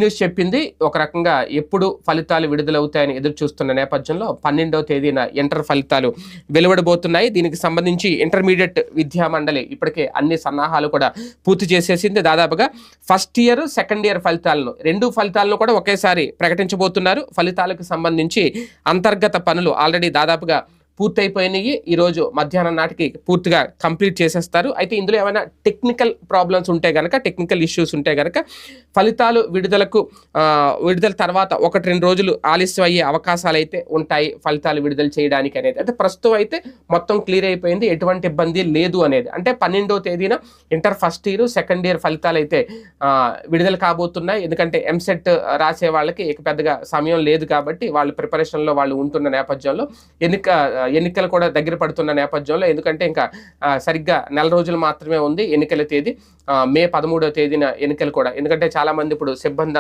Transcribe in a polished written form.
News చెప్పింది ఒక రకంగా ఎప్పుడు ఫలితాలు విడుదలవుతాయని ఎదురు చూస్తున్న నేపథ్యంలో 12వ తేదీన ఇంటర్ ఫలితాలు వెలువడబోతున్నాయి. దీనికి సంబంధించి ఇంటర్మీడియట్ విద్యా మండలి ఇప్పటికే అన్ని సన్నాహాలు కూడా పూర్తి చేసేసింది. దాదాపుగా ఫస్ట్ ఇయర్, సెకండ్ ఇయర్ రెండు ఫలితాలను కూడా ఒకేసారి ప్రకటించబోతున్నారు. ఫలితాలకు సంబంధించి అంతర్గత పనులు ఆల్రెడీ దాదాపుగా పూర్తయిపోయినాయి. ఈరోజు మధ్యాహ్నం నాటికి పూర్తిగా కంప్లీట్ చేసేస్తారు. అయితే ఇందులో ఏమైనా టెక్నికల్ ప్రాబ్లమ్స్ ఉంటే కనుక, టెక్నికల్ ఇష్యూస్ ఉంటే కనుక ఫలితాలు విడుదల తర్వాత 1-2 రోజులు ఆలస్యం అయ్యే అవకాశాలు అయితే ఉంటాయి ఫలితాలు విడుదల చేయడానికి అనేది. అయితే ప్రస్తుతం అయితే మొత్తం క్లియర్ అయిపోయింది, ఎటువంటి ఇబ్బంది లేదు అనేది. అంటే 12వ తేదీన inter first year, second year ఫలితాలు అయితే విడుదల కాబోతున్నాయి. ఎందుకంటే ఎంసెట్ రాసే వాళ్ళకి ఇక పెద్దగా సమయం లేదు కాబట్టి వాళ్ళు ప్రిపరేషన్లో వాళ్ళు ఉంటున్న నేపథ్యంలో ఎన్నికలు కూడా దగ్గర పడుతున్న నేపథ్యంలో, ఎందుకంటే ఇంకా సరిగ్గా నెల రోజులు మాత్రమే ఉంది ఎన్నికల తేదీ. మే 13వ తేదీన ఎన్నికలు కూడా. ఎందుకంటే చాలా మంది ఇప్పుడు సిబ్బంది